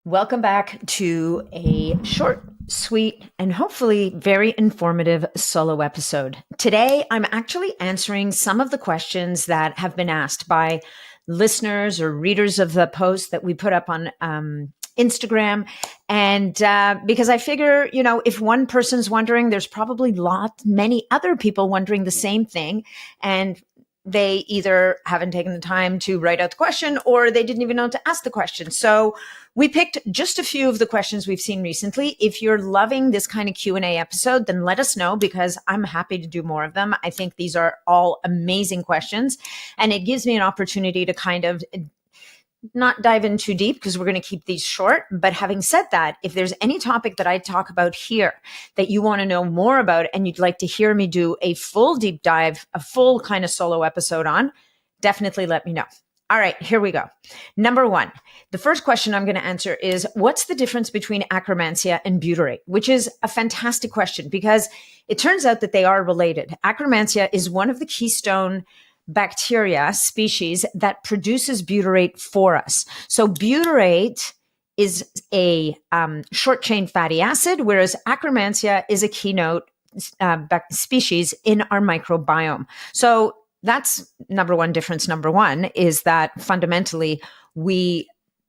Welcome back to a short, sweet, and hopefully very informative solo episode. Today, I'm actually answering some of the questions that have been asked by listeners or readers of the post that we put up on Instagram. And because I figure, if one person's wondering, there's probably many other people wondering the same thing. And they either haven't taken the time to write out the question or they didn't even know to ask the question. So we picked just a few of the questions we've seen recently. If you're loving this kind of Q&A episode, then let us know because I'm happy to do more of them. I think these are all amazing questions and it gives me an opportunity to kind of not dive in too deep because we're going to keep these short. But having said that, if there's any topic that I talk about here that you want to know more about and you'd like to hear me do a full deep dive, a full kind of solo episode on, definitely let me know. All right, here we go. Number one, the first question I'm going to answer is, what's the difference between Akkermansia and Butyrate? Which is a fantastic question because it turns out that they are related. Akkermansia is one of the keystone bacteria species that produces butyrate for us. So butyrate is a short chain fatty acid, whereas Akkermansia is a keynote species in our microbiome. So that's number one difference. Number one is that fundamentally we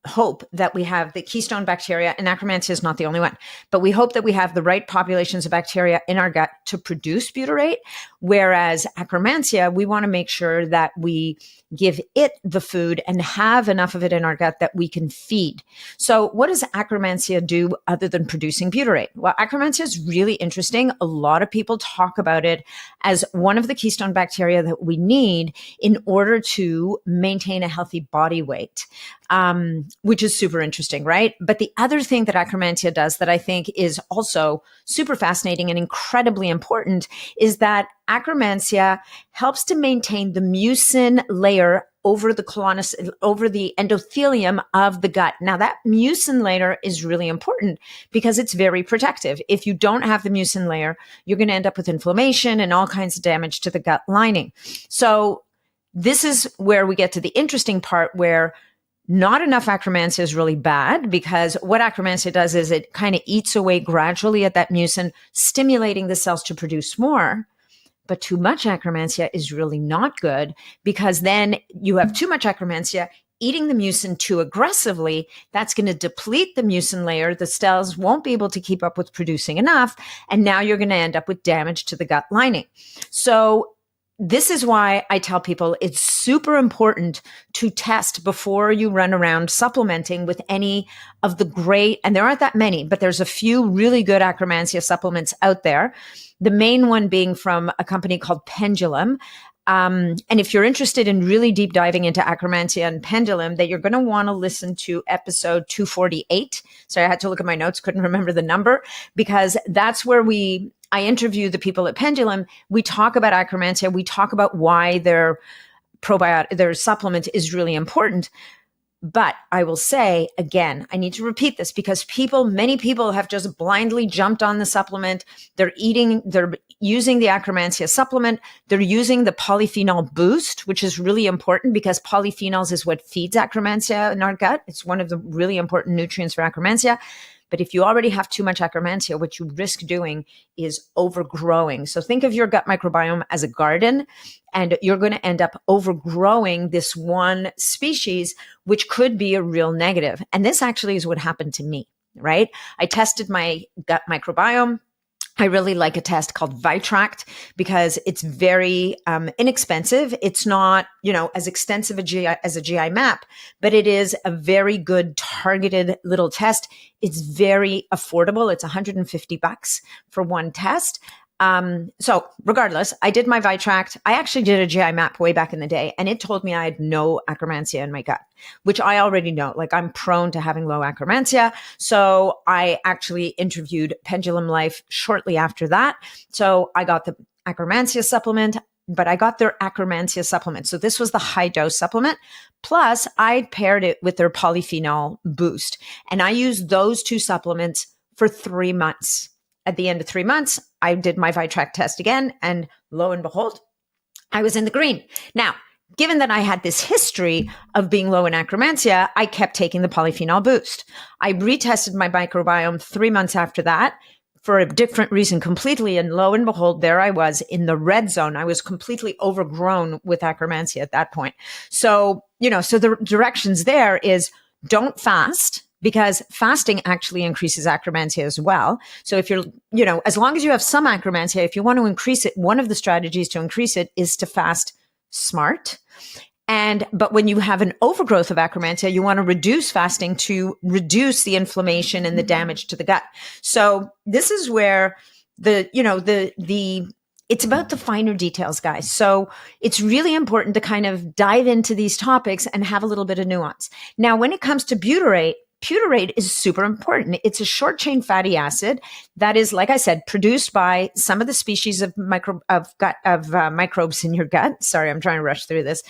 hope that we have the keystone bacteria, and Akkermansia is not the only one, but we hope that we have the right populations of bacteria in our gut to produce butyrate. Whereas Akkermansia, we want to make sure that we give it the food and have enough of it in our gut that we can feed. So what does Akkermansia do other than producing butyrate? Well, Akkermansia is really interesting. A lot of people talk about it as one of the keystone bacteria that we need in order to maintain a healthy body weight. Which is super interesting, right? But the other thing that Akkermansia does that I think is also super fascinating and incredibly important is that Akkermansia helps to maintain the mucin layer over the endothelium of the gut. Now that mucin layer is really important because it's very protective. If you don't have the mucin layer, you're going to end up with inflammation and all kinds of damage to the gut lining. So this is where we get to the interesting part where not enough Akkermansia is really bad because what Akkermansia does is it kind of eats away gradually at that mucin, stimulating the cells to produce more. But too much Akkermansia is really not good because then you have too much Akkermansia eating the mucin too aggressively. That's going to deplete the mucin layer. The cells won't be able to keep up with producing enough. And now you're going to end up with damage to the gut lining. So this is why I tell people it's super important to test before you run around supplementing with any of the great, and there aren't that many, but there's a few really good Akkermansia supplements out there. The main one being from a company called Pendulum. And if you're interested in really deep diving into Akkermansia and Pendulum, that you're going to want to listen to episode 248. Sorry, I had to look at my notes, couldn't remember the number, because that's where I interview the people at Pendulum. We talk about Akkermansia. We talk about why their supplement is really important. But I will say, again, I need to repeat this because many people have just blindly jumped on the supplement. They're using the Akkermansia supplement. They're using the polyphenol boost, which is really important because polyphenols is what feeds Akkermansia in our gut. It's one of the really important nutrients for Akkermansia. But if you already have too much Akkermansia, what you risk doing is overgrowing. So think of your gut microbiome as a garden, and you're going to end up overgrowing this one species, which could be a real negative. And this actually is what happened to me, right? I tested my gut microbiome. I really like a test called Butyrate because it's very inexpensive. It's not, as extensive as a GI map, but it is a very good targeted little test. It's very affordable. It's $150 for one test. So regardless, I did my Butyrate. I actually did a GI map way back in the day, and it told me I had no Akkermansia in my gut, which I already know. Like I'm prone to having low Akkermansia. So I actually interviewed Pendulum Life shortly after that. So I got the Akkermansia supplement, but I got their Akkermansia supplement. So this was the high dose supplement. Plus I paired it with their polyphenol boost. And I used those two supplements for 3 months. At the end of 3 months, I did my Butyrate test again, and lo and behold, I was in the green. Now, given that I had this history of being low in Akkermansia, I kept taking the polyphenol boost. I retested my microbiome 3 months after that for a different reason completely. And lo and behold, there I was in the red zone. I was completely overgrown with Akkermansia at that point. So, so the directions there is don't fast, because fasting actually increases Akkermansia as well. So if you're, as long as you have some Akkermansia, if you want to increase it, one of the strategies to increase it is to fast smart. But when you have an overgrowth of Akkermansia, you want to reduce fasting to reduce the inflammation and the damage to the gut. So this is where it's about the finer details, guys. So it's really important to kind of dive into these topics and have a little bit of nuance. Now, when it comes to butyrate is super important. It's a short chain fatty acid that is, like I said, produced by some of the species of microbes in your gut. Sorry, I'm trying to rush through this.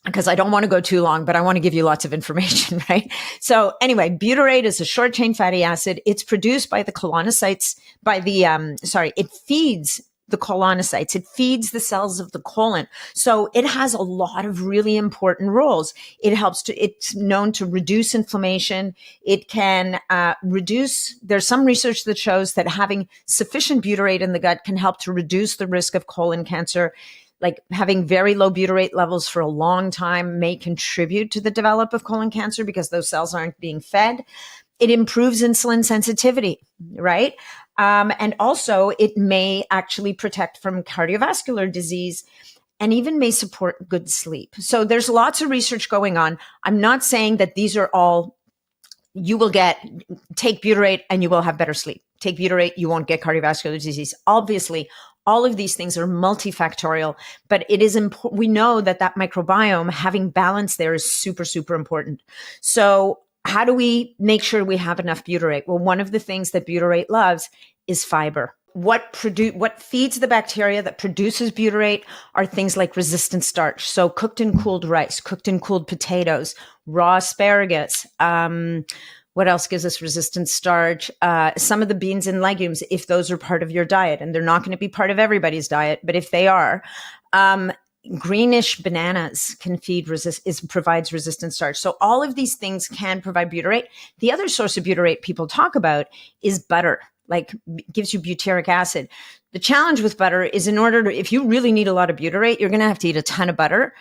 Because I don't want to go too long, but I want to give you lots of information, right? So anyway, butyrate is a short chain fatty acid. It's produced by the colonocytes, it feeds the colonocytes. It feeds the cells of the colon. So it has a lot of really important roles. It's known to reduce inflammation. It can there's some research that shows that having sufficient butyrate in the gut can help to reduce the risk of colon cancer. Like having very low butyrate levels for a long time may contribute to the development of colon cancer because those cells aren't being fed. It improves insulin sensitivity, right? And also it may actually protect from cardiovascular disease and even may support good sleep. So there's lots of research going on. I'm not saying that these are all take butyrate and you will have better sleep. Take butyrate, you won't get cardiovascular disease. Obviously, all of these things are multifactorial, but it is important. We know that microbiome, having balance there is super, super important. So how do we make sure we have enough butyrate? Well, one of the things that butyrate loves is fiber. What feeds the bacteria that produces butyrate are things like resistant starch. So cooked and cooled rice, cooked and cooled potatoes, raw asparagus. What else gives us resistant starch? Some of the beans and legumes, if those are part of your diet, and they're not going to be part of everybody's diet, but if they are, greenish bananas can provides resistant starch. So all of these things can provide butyrate. The other source of butyrate people talk about is butter, like gives you butyric acid. The challenge with butter is if you really need a lot of butyrate, you're going to have to eat a ton of butter.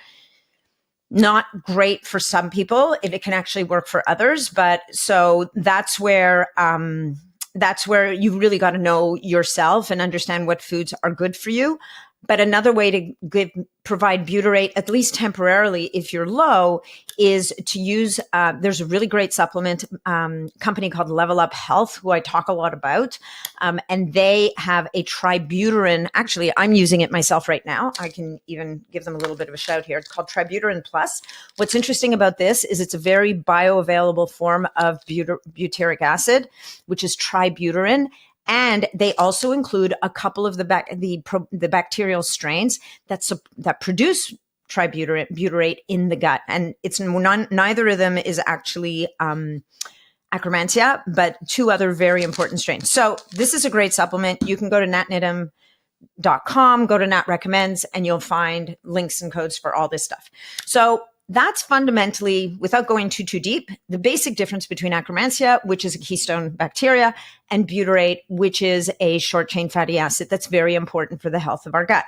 Not great for some people. It can actually work for others. But so that's where you really got to know yourself and understand what foods are good for you. But another way to provide butyrate, at least temporarily, if you're low, is to use, there's a really great supplement company called Level Up Health, who I talk a lot about. And they have a tributyrin. Actually, I'm using it myself right now. I can even give them a little bit of a shout here. It's called Tributyrin Plus. What's interesting about this is it's a very bioavailable form of butyric acid, which is tributyrin. And they also include a couple of the bacterial strains that produce butyrate in the gut. And neither of them is actually Akkermansia, but two other very important strains. So this is a great supplement. You can go to natnitum.com, go to Nat Recommends, and you'll find links and codes for all this stuff. So that's fundamentally, without going too deep, the basic difference between Akkermansia, which is a keystone bacteria, and butyrate, which is a short chain fatty acid that's very important for the health of our gut.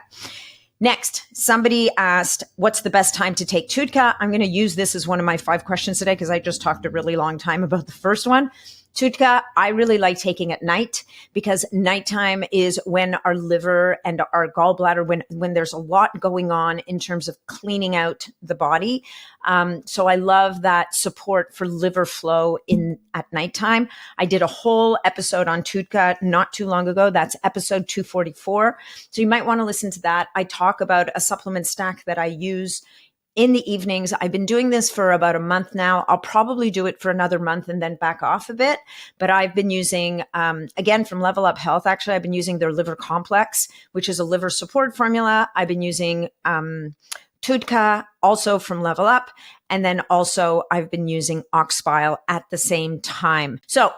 Next, somebody asked, what's the best time to take TUDCA? I'm going to use this as one of my 5 questions today because I just talked a really long time about the first one. TUDCA, I really like taking at night because nighttime is when our liver and our gallbladder, when there's a lot going on in terms of cleaning out the body. So I love that support for liver flow at nighttime. I did a whole episode on TUDCA not too long ago. That's episode 244. So you might want to listen to that. I talk about a supplement stack that I use in the evenings. I've been doing this for about a month now. I'll probably do it for another month and then back off a bit. But I've been using, again, from Level Up Health, actually, I've been using their liver complex, which is a liver support formula. I've been using TUDCA, also from Level Up. And then also I've been using ox bile at the same time. So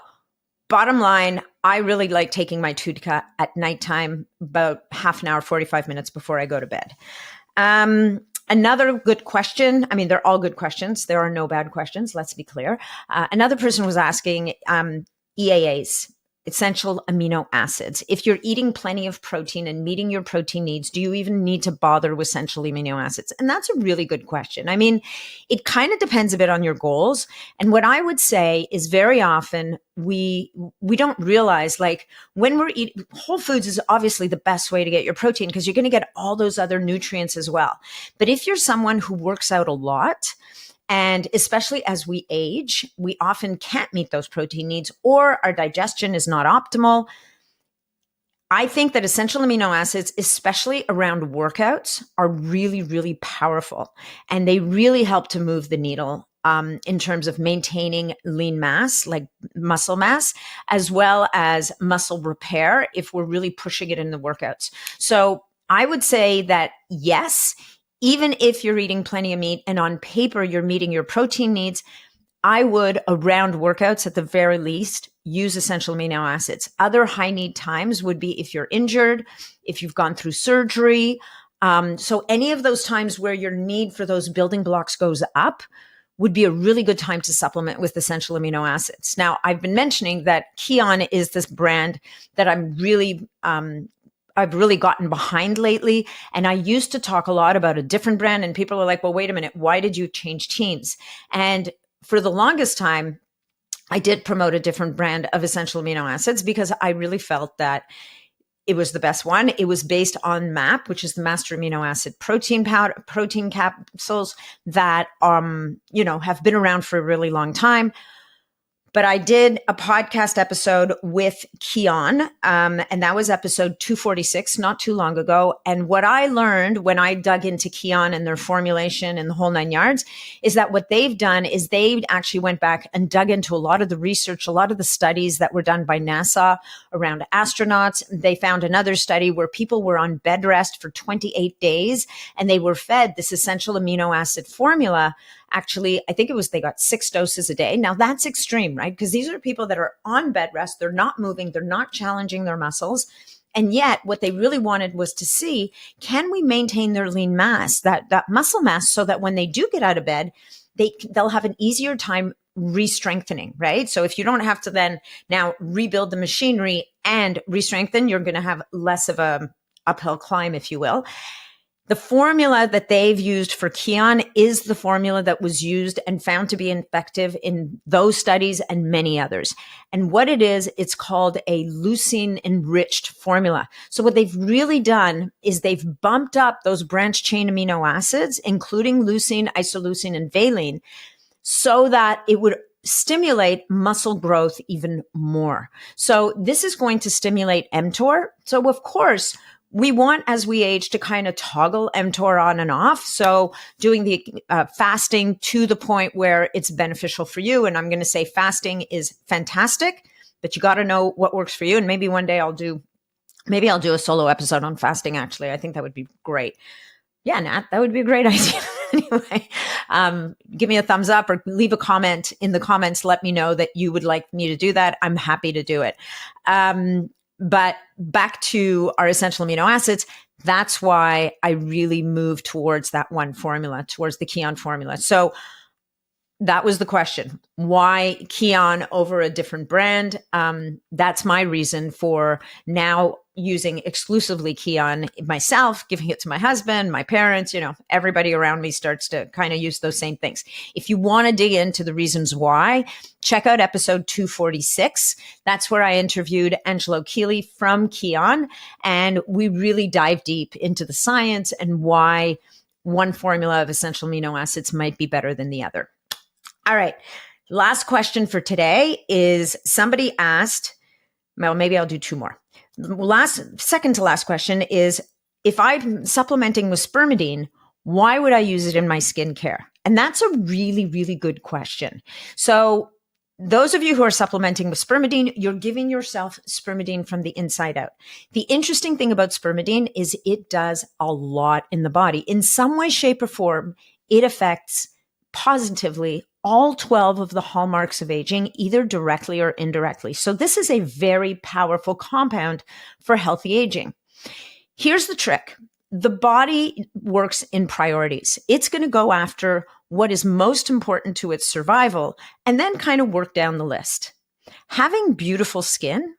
bottom line, I really like taking my TUDCA at nighttime, about half an hour, 45 minutes before I go to bed. Another good question. I mean, they're all good questions. There are no bad questions. Let's be clear. Another person was asking EAAs, essential amino acids. If you're eating plenty of protein and meeting your protein needs, do you even need to bother with essential amino acids? And that's a really good question. I mean, it kind of depends a bit on your goals. And what I would say is very often we don't realize, like, when we're eating whole foods is obviously the best way to get your protein because you're going to get all those other nutrients as well. But if you're someone who works out a lot, and especially as we age, we often can't meet those protein needs or our digestion is not optimal. I think that essential amino acids, especially around workouts, are really, really powerful. And they really help to move the needle in terms of maintaining lean mass, like muscle mass, as well as muscle repair if we're really pushing it in the workouts. So I would say that yes, even if you're eating plenty of meat and on paper you're meeting your protein needs, I would, around workouts at the very least, use essential amino acids. Other high need times would be if you're injured, if you've gone through surgery. So any of those times where your need for those building blocks goes up would be a really good time to supplement with essential amino acids. Now, I've been mentioning that Kion is this brand that I've really gotten behind lately. And I used to talk a lot about a different brand and people are like, well, wait a minute, why did you change teams? And for the longest time, I did promote a different brand of essential amino acids because I really felt that it was the best one. It was based on MAP, which is the master amino acid protein powder, protein capsules that, have been around for a really long time. But I did a podcast episode with Kion, and that was episode 246, not too long ago. And what I learned when I dug into Kion and their formulation and the whole 9 yards is that what they've done is they actually went back and dug into a lot of the research, a lot of the studies that were done by NASA around astronauts. They found another study where people were on bed rest for 28 days and they were fed this essential amino acid formula. Actually, I think they got 6 doses a day. Now that's extreme, right? Because these are people that are on bed rest. They're not moving. They're not challenging their muscles. And yet what they really wanted was to see, can we maintain their lean mass, that muscle mass, so that when they do get out of bed, they'll have an easier time re-strengthening, right? So if you don't have to then now rebuild the machinery and re-strengthen, you're going to have less of a uphill climb, if you will. The formula that they've used for Kion is the formula that was used and found to be effective in those studies and many others. And what it is, it's called a leucine enriched formula. So what they've really done is they've bumped up those branched chain amino acids, including leucine, isoleucine, and valine, so that it would stimulate muscle growth even more. So this is going to stimulate mTOR. So of course, we want, as we age, to kind of toggle mTOR on and off. So doing the fasting to the point where it's beneficial for you. And I'm going to say fasting is fantastic, but you got to know what works for you. And maybe one day I'll do a solo episode on fasting. Actually, I think that would be great. Yeah, Nat, that would be a great idea. Anyway, give me a thumbs up or leave a comment in the comments. Let me know that you would like me to do that. I'm happy to do it. But back to our essential amino acids, that's why I really moved towards that one formula, towards the Kion formula. So that was the question. Why Kion over a different brand? That's my reason for now using exclusively Kion myself, giving it to my husband, my parents, everybody around me starts to kind of use those same things. If you want to dig into the reasons why, check out episode 246. That's where I interviewed Angelo Keeley from Kion, and we really dive deep into the science and why one formula of essential amino acids might be better than the other. All right. Last question for today is somebody asked, well, maybe I'll do 2 more. Second to last question is, if I'm supplementing with Spermidine, why would I use it in my skincare? And that's a really, really good question. So those of you who are supplementing with Spermidine, you're giving yourself Spermidine from the inside out. The interesting thing about Spermidine is it does a lot in the body. In some way, shape, or form, it affects positively all 12 of the hallmarks of aging, either directly or indirectly. So this is a very powerful compound for healthy aging. Here's the trick. the body works in priorities. It's going to go after what is most important to its survival and then kind of work down the list. Having beautiful skin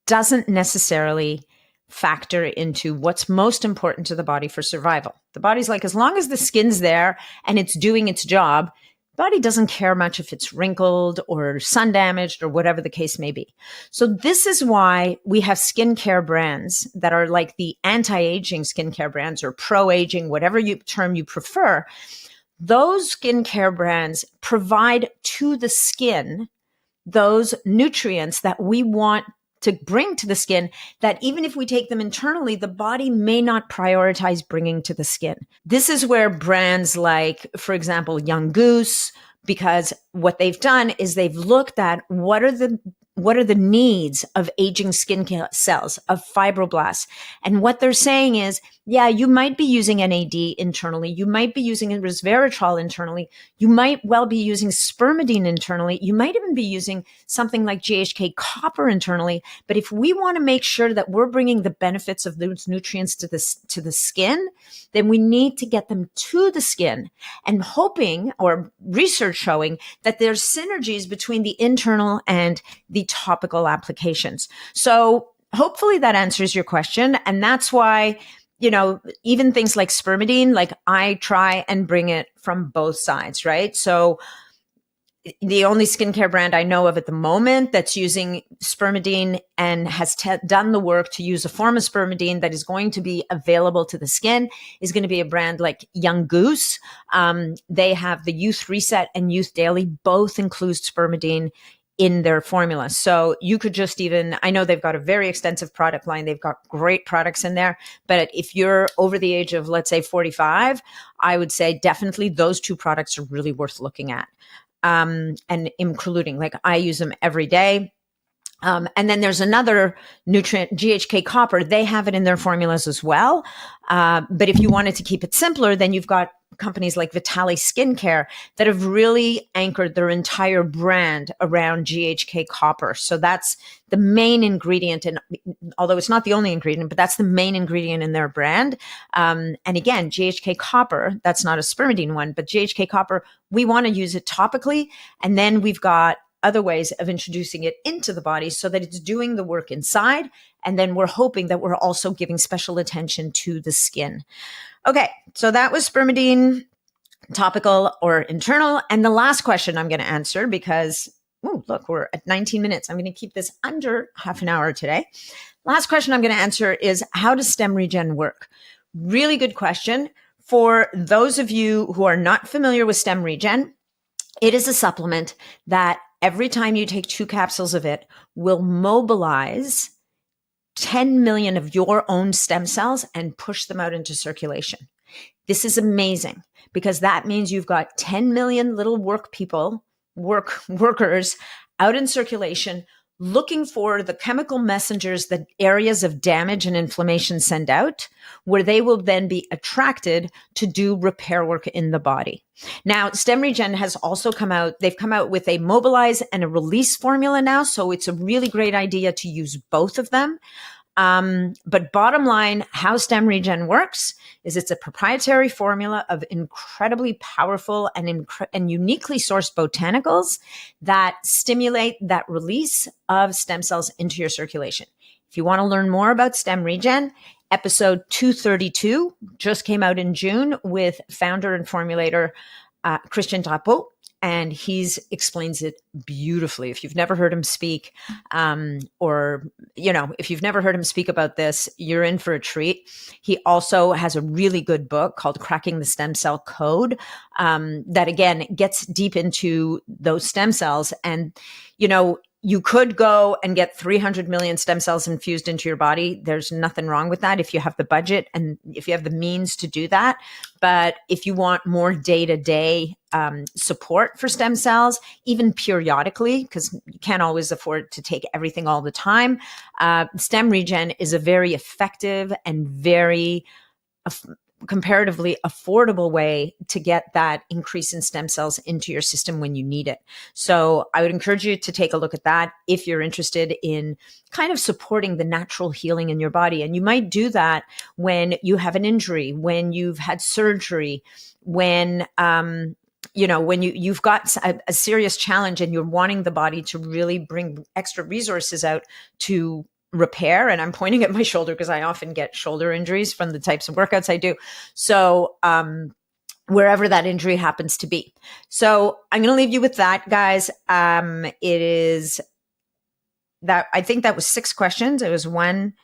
doesn't necessarily factor into what's most important to the body for survival. The body's like, as long as the skin's there and it's doing its job, the body doesn't care much if it's wrinkled or sun damaged or whatever the case may be. So this is why we have skincare brands that are like the anti-aging skincare brands or pro-aging, whatever term you prefer. Those skincare brands provide to the skin those nutrients that we want to bring to the skin, that even if we take them internally, the body may not prioritize bringing to the skin. This is where brands like, for example, Young Goose, because what they've done is they've looked at what are the needs of aging skin cells, of fibroblasts. And what they're saying is, yeah, you might be using NAD internally. You might be using resveratrol internally. You might well be using spermidine internally. You might even be using something like GHK copper internally. But if we want to make sure that we're bringing the benefits of those nutrients to the skin, then we need to get them to the skin, and hoping, or research showing, that there's synergies between the internal and the topical applications. So hopefully that answers your question. And that's why, even things like spermidine, like I try and bring it from both sides, right? So the only skincare brand I know of at the moment that's using spermidine and has done the work to use a form of spermidine that is going to be available to the skin is going to be a brand like Young Goose. They have the Youth Reset and Youth Daily, both include spermidine in their formula. So you could just I know they've got a very extensive product line. They've got great products in there. But if you're over the age of, let's say, 45, I would say definitely those two products are really worth looking at. And including, like, I use them every day. And then there's another nutrient, GHK copper. They have it in their formulas as well. But if you wanted to keep it simpler, then you've got companies like Vitali Skincare that have really anchored their entire brand around GHK copper. So that's the main ingredient. And although it's not the only ingredient, but that's the main ingredient in their brand. And again, GHK copper, that's not a spermidine one, but GHK copper, we want to use it topically. And then we've got other ways of introducing it into the body so that it's doing the work inside. And then we're hoping that we're also giving special attention to the skin. Okay, so that was spermidine, topical or internal. And the last question I'm going to answer, because, look, we're at 19 minutes. I'm going to keep this under half an hour today. Last question I'm going to answer is, how does STEMREGEN work? Really good question. For those of you who are not familiar with STEMREGEN, it is a supplement that every time you take 2 capsules of it will mobilize 10 million of your own stem cells and push them out into circulation. This is amazing because that means you've got 10 million little workers out in circulation looking for the chemical messengers that areas of damage and inflammation send out, where they will then be attracted to do repair work in the body. Now, STEMREGEN has also they've come out with a mobilize and a release formula now. So it's a really great idea to use both of them. But bottom line, how STEMREGEN works is it's a proprietary formula of incredibly powerful and uniquely sourced botanicals that stimulate that release of stem cells into your circulation. If you want to learn more about STEMREGEN, episode 232 just came out in June with founder and formulator Christian Drapeau. And he explains it beautifully. If you've never heard him speak, if you've never heard him speak about this, you're in for a treat. He also has a really good book called Cracking the Stem Cell Code that, again, gets deep into those stem cells. And, you could go and get 300 million stem cells infused into your body. There's nothing wrong with that if you have the budget and if you have the means to do that. But if you want more day-to-day support for stem cells, even periodically, because you can't always afford to take everything all the time, STEMREGEN is a very effective and very comparatively affordable way to get that increase in stem cells into your system when you need it. So I would encourage you to take a look at that if you're interested in kind of supporting the natural healing in your body. And you might do that when you have an injury, when you've had surgery, when when you've got a serious challenge and you're wanting the body to really bring extra resources out to repair. And I'm pointing at my shoulder because I often get shoulder injuries from the types of workouts I do. So wherever that injury happens to be. So I'm going to leave you with that, guys. It is that I think that was 6 questions. It was 1,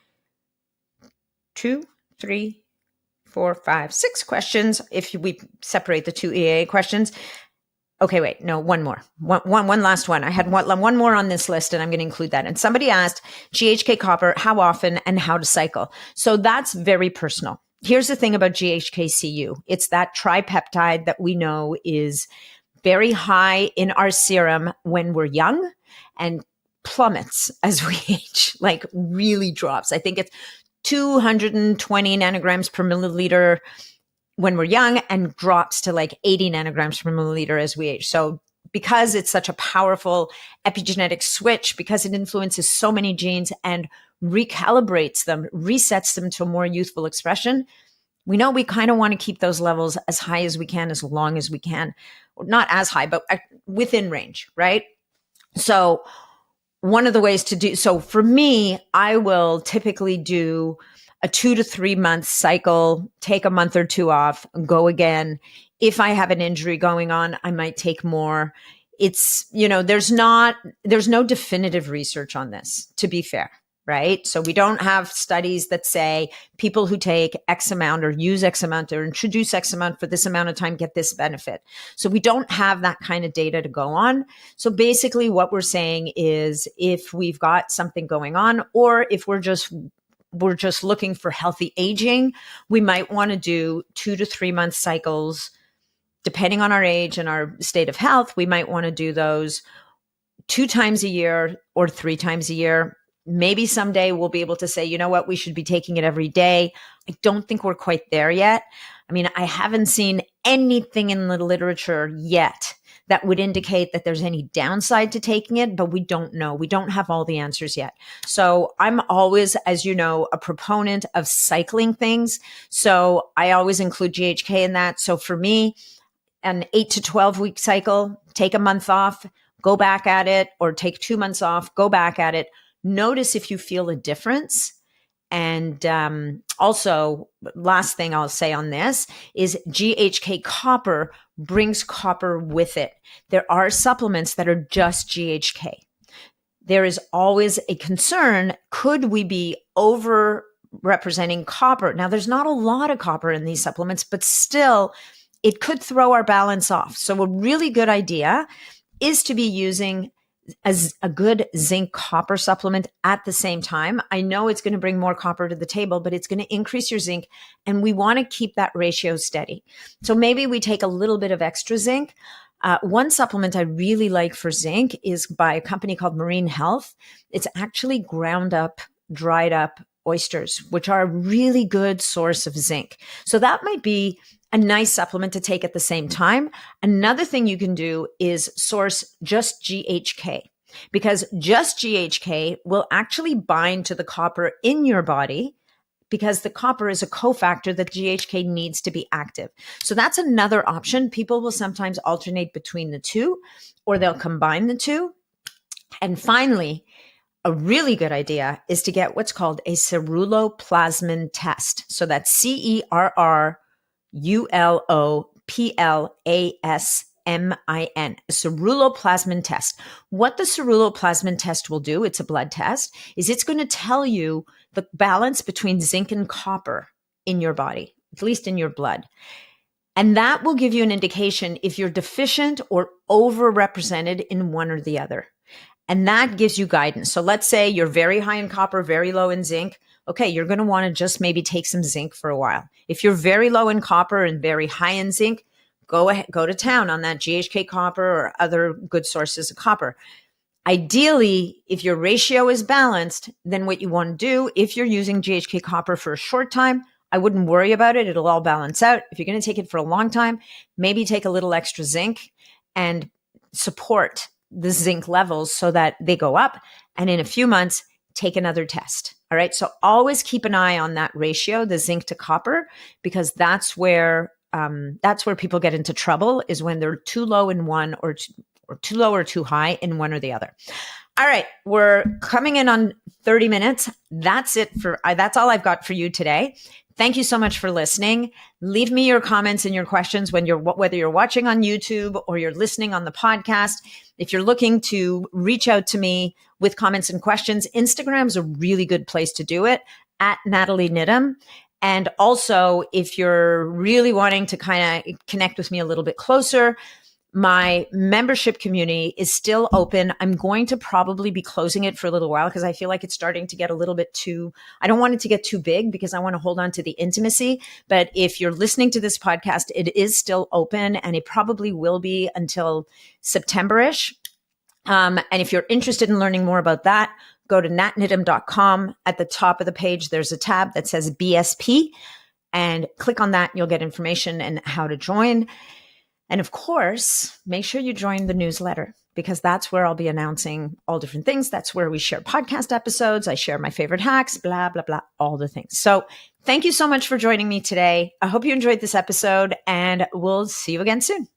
2, 3, 4, 5, 6 questions if we separate the 2 EAA questions. Okay, wait, no, one more. One last one. I had one more on this list and I'm going to include that. And somebody asked GHK copper, how often and how to cycle. So that's very personal. Here's the thing about GHK-Cu. It's that tripeptide that we know is very high in our serum when we're young and plummets as we age, like really drops. I think it's 220 nanograms per milliliter when we're young and drops to like 80 nanograms per milliliter as we age. So because it's such a powerful epigenetic switch, because it influences so many genes and recalibrates them, resets them to a more youthful expression, we know we kind of want to keep those levels as high as we can, as long as we can. Not as high, but within range, right? So one of the ways to do, so for me, I will typically do a 2 to 3 month cycle, take a month or 2 off, go again. If I have an injury going on, I might take more. It's, there's no definitive research on this, to be fair, right? So we don't have studies that say people who take X amount or use X amount or introduce X amount for this amount of time get this benefit. So we don't have that kind of data to go on. So basically what we're saying is if we've got something going on, or if we're just looking for healthy aging, we might want to do 2 to 3 month cycles. Depending on our age and our state of health, we might want to do those 2 times a year or 3 times a year. Maybe someday we'll be able to say, you know what, we should be taking it every day. I don't think we're quite there yet. I mean, I haven't seen anything in the literature yet that would indicate that there's any downside to taking it, but we don't know. We don't have all the answers yet. So I'm always, as you know, a proponent of cycling things. So I always include GHK in that. So for me, an 8 to 12 week cycle, take a month off, go back at it, or take 2 months off, go back at it. Notice if you feel a difference. And also, last thing I'll say on this is GHK copper brings copper with it. There are supplements that are just GHK. There is always a concern, could we be over representing copper? Now, there's not a lot of copper in these supplements, but still, it could throw our balance off. So a really good idea is to be using as a good zinc copper supplement at the same time. I know it's going to bring more copper to the table, but it's going to increase your zinc, and we want to keep that ratio steady. So maybe we take a little bit of extra zinc. One supplement I really like for zinc is by a company called Marine Health. It's actually ground up, dried up oysters, which are a really good source of zinc. So that might be a nice supplement to take at the same time. Another thing you can do is source just GHK, because just GHK will actually bind to the copper in your body, because the copper is a cofactor that GHK needs to be active. So that's another option. People will sometimes alternate between the two, or they'll combine the two. And finally, a really good idea is to get what's called a ceruloplasmin test. So that's CERRULOPLASMIN, a ceruloplasmin test. What the ceruloplasmin test will do, it's a blood test, is it's going to tell you the balance between zinc and copper in your body, at least in your blood. And that will give you an indication if you're deficient or overrepresented in one or the other. And that gives you guidance. So let's say you're very high in copper, very low in zinc. Okay, you're going to want to just maybe take some zinc for a while. If you're very low in copper and very high in zinc, go to town on that GHK copper or other good sources of copper. Ideally, if your ratio is balanced, then what you want to do, if you're using GHK copper for a short time, I wouldn't worry about it. It'll all balance out. If you're going to take it for a long time, maybe take a little extra zinc and support the zinc levels so that they go up. And in a few months, take another test. All right. So always keep an eye on that ratio, the zinc to copper, because that's where people get into trouble, is when they're too low in one or too low or too high in one or the other. All right. We're coming in on 30 minutes. That's all I've got for you today. Thank you so much for listening. Leave me your comments and your questions whether you're watching on YouTube or you're listening on the podcast. If you're looking to reach out to me with comments and questions, Instagram's a really good place to do it, at Natalie Nidham. And also, if you're really wanting to kind of connect with me a little bit closer, my membership community is still open. I'm going to probably be closing it for a little while because I feel like it's starting to get a little bit I don't want it to get too big because I want to hold on to the intimacy. But if you're listening to this podcast, it is still open, and it probably will be until September-ish. And if you're interested in learning more about that, go to natnidham.com. At the top of the page, there's a tab that says BSP, and click on that and you'll get information and how to join. And of course, make sure you join the newsletter, because that's where I'll be announcing all different things. That's where we share podcast episodes. I share my favorite hacks, blah, blah, blah, all the things. So thank you so much for joining me today. I hope you enjoyed this episode, and we'll see you again soon.